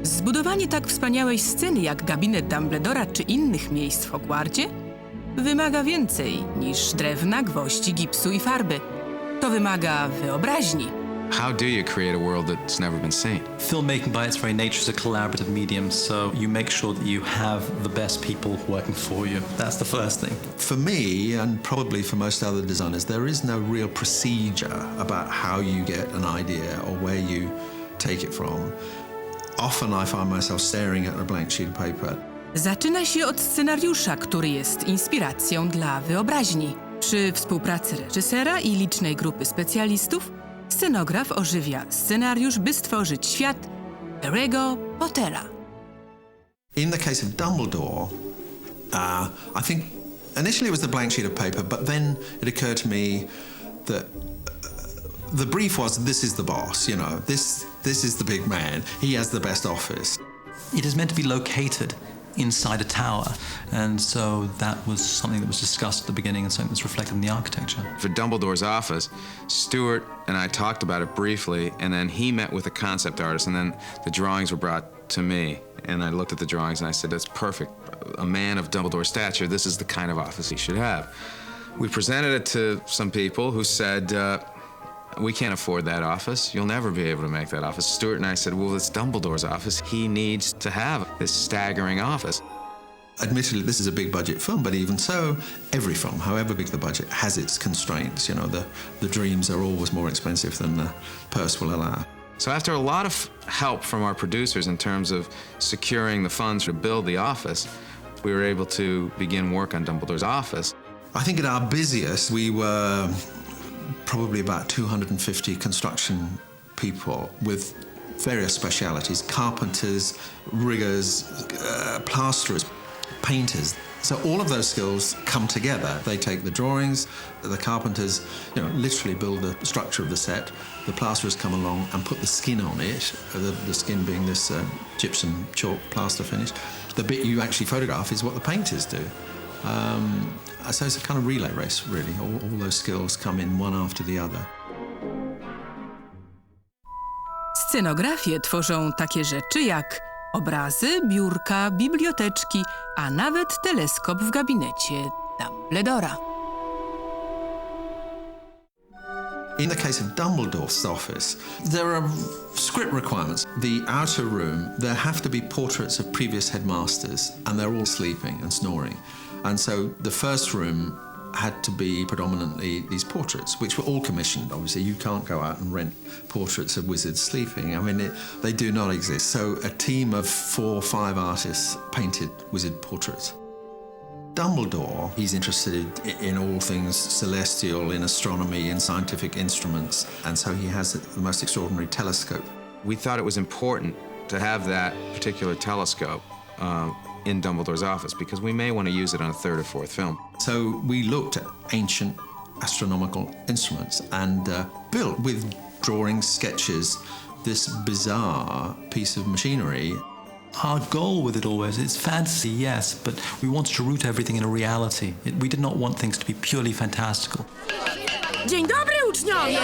Zbudowanie tak wspaniałej sceny jak gabinet Dumbledora czy innych miejsc w Hogwarcie wymaga więcej niż drewna, gwoździ, gipsu i farby. To wymaga wyobraźni. How do you create a world that's never been seen? Filmmaking by its very nature is a collaborative medium, so you make sure that you have the best people working for you. That's the first thing. For me, and probably for most other designers, there is no real procedure about how you get an idea or where you take it from. Often I find myself staring at a blank sheet of paper. Zaczyna się od scenariusza, który jest inspiracją dla wyobraźni. Przy współpracy reżysera i licznej grupy specjalistów scenograf ożywia scenariusz, by stworzyć świat Harry'ego Pottera. In the case of Dumbledore, I think initially it was the blank sheet of paper, but then it occurred to me that the brief was, this is the boss, you know, this is the big man, he has the best office. It is meant to be located inside a tower, and so that was something that was discussed at the beginning and something that's reflected in the architecture. For Dumbledore's office, Stuart and I talked about it briefly, and then he met with a concept artist, and then the drawings were brought to me, and I looked at the drawings and I said, that's perfect. A man of Dumbledore's stature, this is the kind of office he should have. We presented it to some people who said, we can't afford that office. You'll never be able to make that office. Stuart and I said, well, it's Dumbledore's office. He needs to have this staggering office. Admittedly, this is a big budget film, but even so, every film, however big the budget, has its constraints. You know, the dreams are always more expensive than the purse will allow. So after a lot of help from our producers in terms of securing the funds to build the office, we were able to begin work on Dumbledore's office. I think at our busiest, we were probably about 250 construction people with various specialities: carpenters, riggers, plasterers, painters. So all of those skills come together. They take the drawings, the carpenters, you know, literally build the structure of the set. The plasterers come along and put the skin on it, the skin being this gypsum chalk plaster finish. The bit you actually photograph is what the painters do. So it's a kind of relay race, really. All those skills come in one after the other. Scenografię tworzą takie rzeczy jak obrazy, biurka, biblioteczki, a nawet teleskop w gabinecie Dumbledora. In the case of Dumbledore's office, there are script requirements. The outer room, there have to be portraits of previous headmasters, and they're all sleeping and snoring. And so the first room had to be predominantly these portraits, which were all commissioned. Obviously, you can't go out and rent portraits of wizards sleeping. I mean, they do not exist. So a team of 4 or 5 artists painted wizard portraits. Dumbledore, he's interested in all things celestial, in astronomy, in scientific instruments, and so he has the most extraordinary telescope. We thought it was important to have that particular telescope in Dumbledore's office because we may want to use it on a 3rd or 4th film. So we looked at ancient astronomical instruments and built, with drawings, sketches, this bizarre piece of machinery. Our goal with it always, it's fantasy, yes, but we wanted to root everything in a reality. We did not want things to be purely fantastical. Dzień dobry, uczniowie!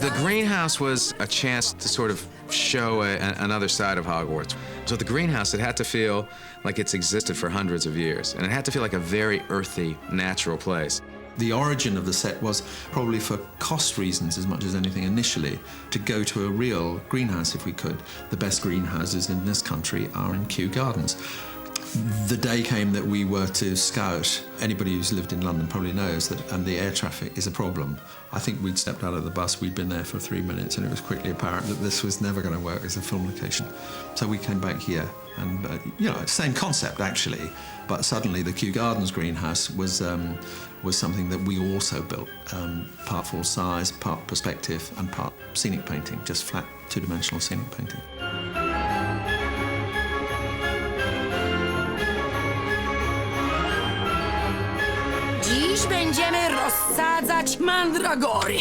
The greenhouse was a chance to sort of show another side of Hogwarts. So the greenhouse, it had to feel like it's existed for hundreds of years, and it had to feel like a very earthy, natural place. The origin of the set was probably for cost reasons as much as anything initially, to go to a real greenhouse if we could. The best greenhouses in this country are in Kew Gardens. The day came that we were to scout. Anybody who's lived in London probably knows that the air traffic is a problem. I think we'd stepped out of the bus, we'd been there for 3 minutes, and it was quickly apparent that this was never going to work as a film location. So we came back here, and you know, same concept actually, but suddenly the Kew Gardens greenhouse was something that we also built, part full size, part perspective, and part scenic painting, just flat, 2-dimensional scenic painting. Dziś będziemy rozsadzać mandragory.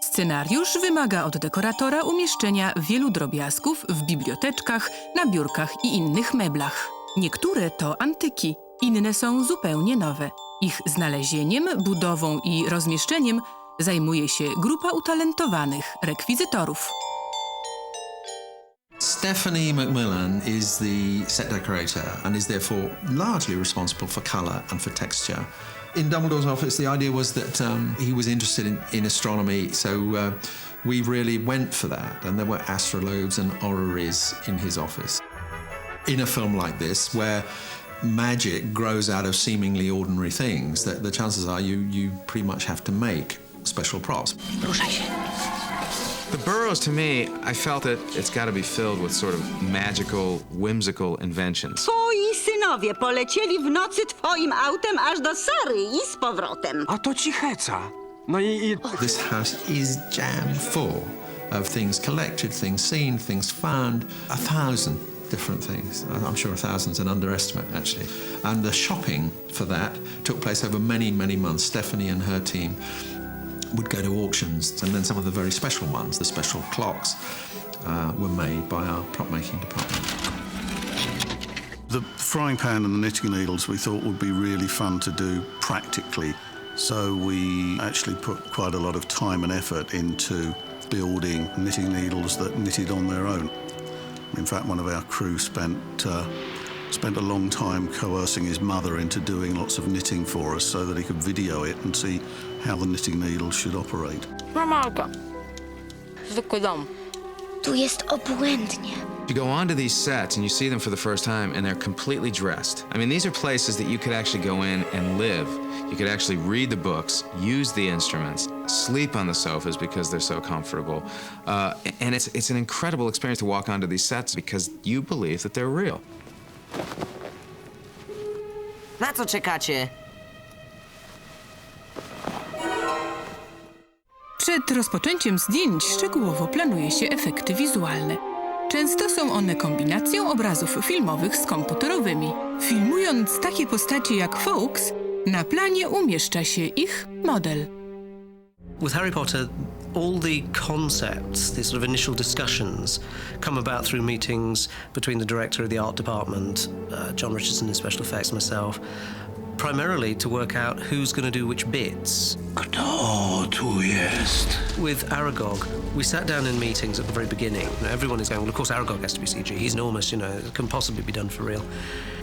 Scenariusz wymaga od dekoratora umieszczenia wielu drobiazgów w biblioteczkach, na biurkach i innych meblach. Niektóre to antyki, inne są zupełnie nowe. Ich znalezieniem, budową i rozmieszczeniem zajmuje się grupa utalentowanych rekwizytorów. Stephanie McMillan is the set decorator and is therefore largely responsible for colour and for texture. In Dumbledore's office, the idea was that he was interested in astronomy, so we really went for that, and there were astrolabes and orreries in his office. In a film like this, where magic grows out of seemingly ordinary things, that the chances are you pretty much have to make special props. The burrows, to me, I felt that it's got to be filled with sort of magical, whimsical inventions. Twoi synowie polecieli w nocy twoim autem aż do Sary i z powrotem. A to ci heca. No i... This house is jam full of things collected, things seen, things found, 1,000 different things. I'm sure 1,000's an underestimate, actually. And the shopping for that took place over many, many months. Stephanie and her team would go to auctions, and then some of the very special ones, the special clocks, were made by our prop-making department. The frying pan and the knitting needles we thought would be really fun to do practically, so we actually put quite a lot of time and effort into building knitting needles that knitted on their own. In fact, one of our crew spent a long time coercing his mother into doing lots of knitting for us so that he could video it and see how the knitting needle should operate. Normalka. Zwykły dom. Tu jest obłędnie. You go onto these sets and you see them for the first time and they're completely dressed. I mean, these are places that you could actually go in and live. You could actually read the books, use the instruments, sleep on the sofas because they're so comfortable. And it's an incredible experience to walk onto these sets because you believe that they're real. Na co czekacie? Przed rozpoczęciem zdjęć szczegółowo planuje się efekty wizualne. Często są one kombinacją obrazów filmowych z komputerowymi. Filmując takie postacie jak Fawkes, na planie umieszcza się ich model. With Harry Potter, all the concepts, the sort of initial discussions, come about through meetings between the director of the art department, John Richardson in special effects, myself, primarily to work out who's going to do which bits. Kto tu jest? With Aragog, we sat down in meetings at the very beginning. You know, everyone is going, well, of course, Aragog has to be CG. He's enormous, you know, it can possibly be done for real.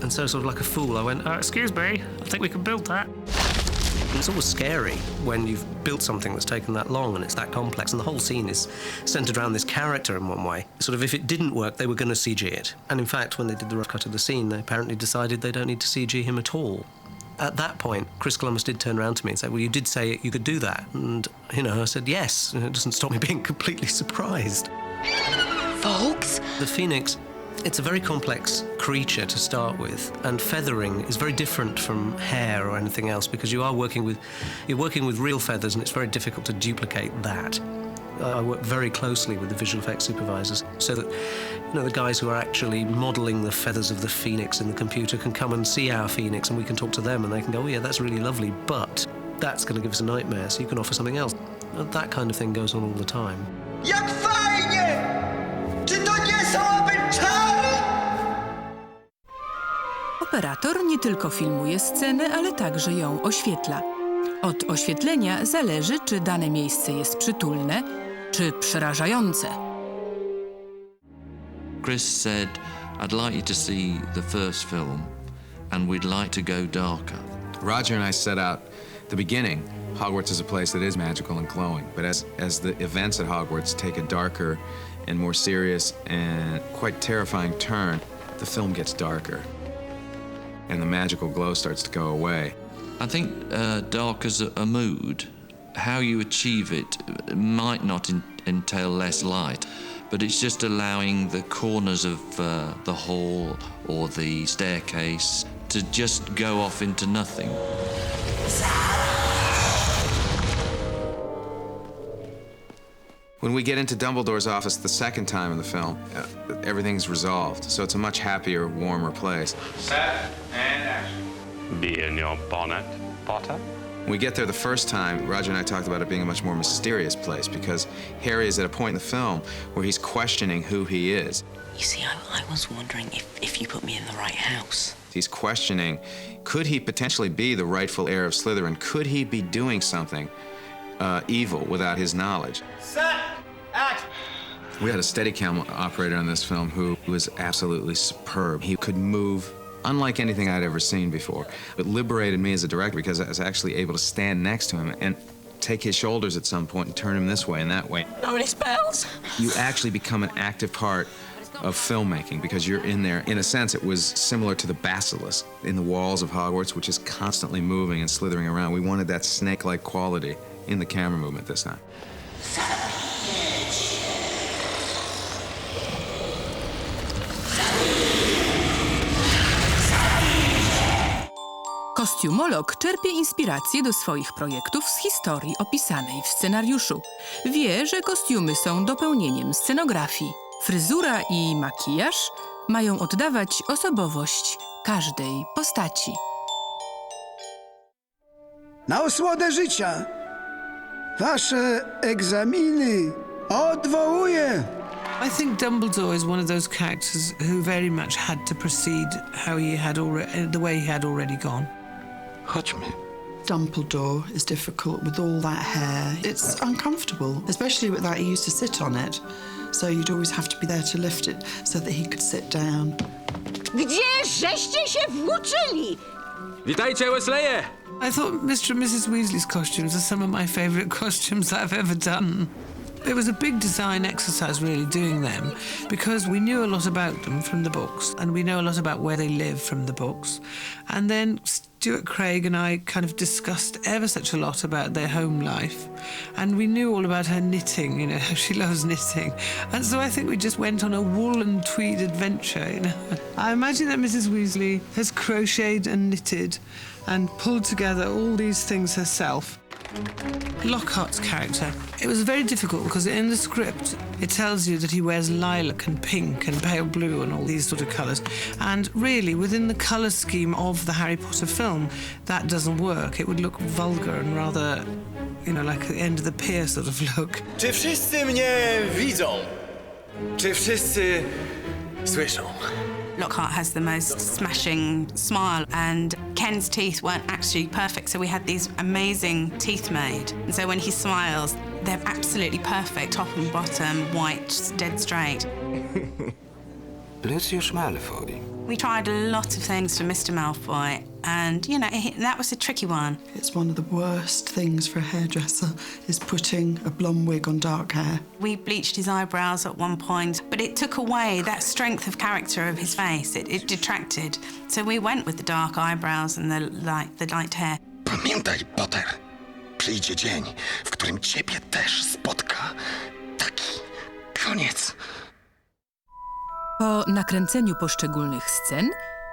And so, sort of like a fool, I went, excuse me, I think we can build that. And it's always scary when you've built something that's taken that long and it's that complex, and the whole scene is centered around this character in one way. Sort of, if it didn't work, they were going to CG it. And in fact, when they did the rough cut of the scene, they apparently decided they don't need to CG him at all. At that point, Chris Columbus did turn around to me and say, well, you did say you could do that. And, you know, I said, yes. And it doesn't stop me being completely surprised. Folks? The Phoenix, it's a very complex creature to start with, and feathering is very different from hair or anything else because you're working with real feathers, and it's very difficult to duplicate that. I work very closely with the visual effects supervisors so that, you know, the guys who are actually modelling the feathers of the Phoenix in the computer can come and see our Phoenix, and we can talk to them and they can go, oh yeah, that's really lovely, but that's going to give us a nightmare, so you can offer something else. That kind of thing goes on all the time. Jak fajnie! Czy to nie są obyczaje? Operator nie tylko filmuje scenę, ale także ją oświetla. Od oświetlenia zależy, czy dane miejsce jest przytulne, czy przerażające. Chris said, I'd like you to see the first film, and we'd like to go darker. Roger and I set out the beginning. Hogwarts is a place that is magical and glowing, but as the events at Hogwarts take a darker and more serious and quite terrifying turn, the film gets darker, and the magical glow starts to go away. I think dark as a mood, how you achieve it might not entail less light, but it's just allowing the corners of the hall or the staircase to just go off into nothing. When we get into Dumbledore's office the second time in the film, everything's resolved, so it's a much happier, warmer place. Set and action. Be in your bonnet, Potter. When we get there the first time, Roger and I talked about it being a much more mysterious place because Harry is at a point in the film where he's questioning who he is. You see, I was wondering if you put me in the right house. He's questioning, could he potentially be the rightful heir of Slytherin? Could he be doing something evil without his knowledge? Set, action. We had a Steadicam operator on this film who was absolutely superb. He could move unlike anything I'd ever seen before. It liberated me as a director because I was actually able to stand next to him and take his shoulders at some point and turn him this way and that way. How many spells? You actually become an active part of filmmaking because you're in there. In a sense, it was similar to the basilisk in the walls of Hogwarts, which is constantly moving and slithering around. We wanted that snake-like quality in the camera movement this time. Kostiumolog czerpie inspirację do swoich projektów z historii opisanej w scenariuszu. Wie, że kostiumy są dopełnieniem scenografii. Fryzura i makijaż mają oddawać osobowość każdej postaci. Na osłodę życia wasze egzaminy odwołuję. I think Dumbledore is one of those characters who very much had to proceed the way he had already gone. Chodźmy. Dumbledore is difficult with all that hair. It's uncomfortable, especially with that he used to sit on it. So you'd always have to be there to lift it so that he could sit down. Gdzie żeście się włóczyli? Witajcie, Wesleye! I thought Mr. and Mrs. Weasley's costumes are some of my favourite costumes I've ever done. It was a big design exercise, really, doing them, because we knew a lot about them from the books, and we know a lot about where they live from the books. And then Stuart Craig and I kind of discussed ever such a lot about their home life, and we knew all about her knitting, you know, how she loves knitting. And so I think we just went on a wool and tweed adventure, you know. I imagine that Mrs. Weasley has crocheted and knitted and pulled together all these things herself. Lockhart's character. It was very difficult because in the script it tells you that he wears lilac and pink and pale blue and all these sort of colours. And really, within the colour scheme of the Harry Potter film, that doesn't work. It would look vulgar and rather, you know, like the end of the pier sort of look. Czy wszyscy mnie widzą? Czy wszyscy słyszą? Lockhart has the most smashing smile, and Ken's teeth weren't actually perfect, so we had these amazing teeth made. And so when he smiles, they're absolutely perfect, top and bottom, white, dead straight. Lucius Malfoy. We tried a lot of things for Mr. Malfoy, and, you know, that was a tricky one. It's one of the worst things for a hairdresser, is putting a blonde wig on dark hair. We bleached his eyebrows at one point, but it took away that strength of character of his face. It detracted. So we went with the dark eyebrows and the light hair. Pamiętaj, Potter, przyjdzie dzień, w którym ciebie też spotka taki koniec. Po nakręceniu poszczególnych scen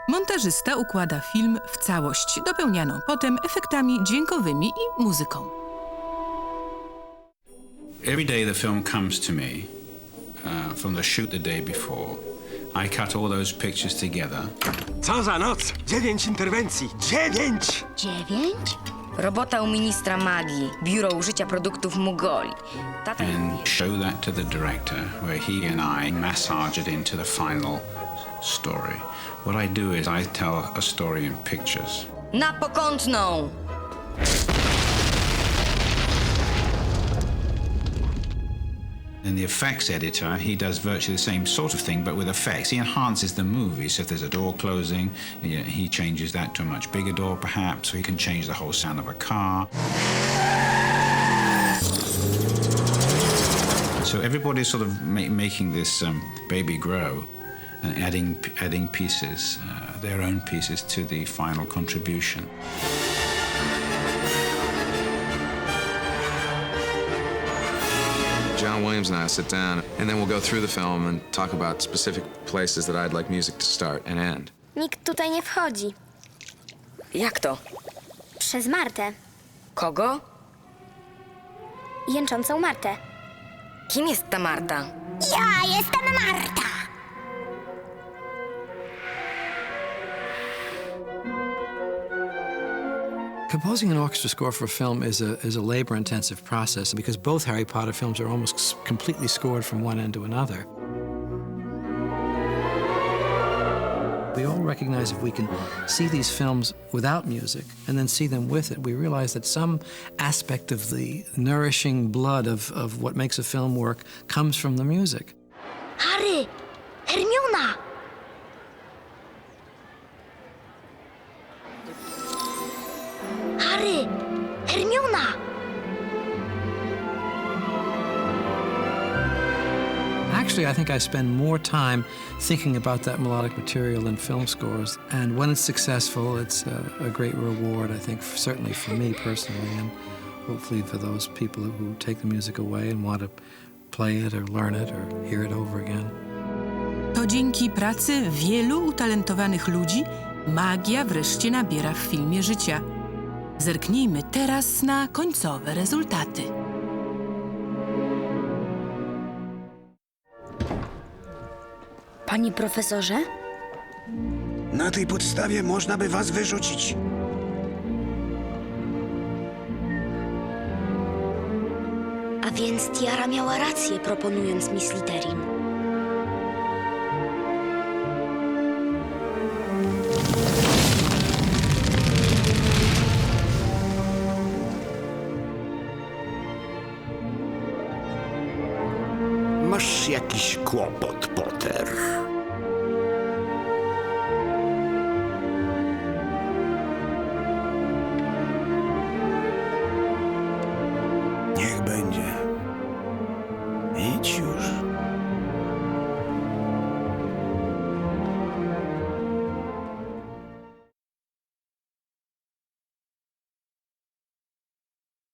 montażysta układa film w całość, dopełnianą potem efektami dźwiękowymi i muzyką. Every day the film comes to me from the shoot the day before. I cut all those pictures together. Co za noc? 9 interwencji. 9! 9? Robota u ministra magii, biuro użycia produktów Mugoli. And show that to the director, where he and I massage it into the final story. What I do is I tell a story in pictures. Na pokątną! And the effects editor, he does virtually the same sort of thing, but with effects. He enhances the movie. So if there's a door closing, he changes that to a much bigger door, perhaps, or he can change the whole sound of a car. So everybody's sort of making this baby grow and adding pieces, their own pieces, to the final contribution. John Williams and I sit down, and then we'll go through the film and talk about specific places that I'd like music to start and end. Nikt tutaj nie wchodzi. Jak to? Przez Martę. Kogo? Jęczącą Martę. Kim jest ta Marta? Ja jestem Marta! Composing an orchestra score for a film is a labor-intensive process because both Harry Potter films are almost completely scored from one end to another. We always recognize if we can see these films without music and then see them with it, we realize that some aspect of the nourishing blood of what makes a film work comes from the music. Harry! Hermiona! Harry! Hermiona! Actually, I think I spend more time thinking about that melodic material than film scores. And when it's successful, it's a great reward, I think, certainly for me personally, and hopefully for those people who take the music away and want to play it or learn it or hear it over again. To dzięki pracy wielu utalentowanych ludzi magia wreszcie nabiera w filmie życia. Zerknijmy teraz na końcowe rezultaty. Panie profesorze? Na tej podstawie można by was wyrzucić. A więc Tiara miała rację, proponując mi Slytherin. Masz jakiś kłopot, Potter.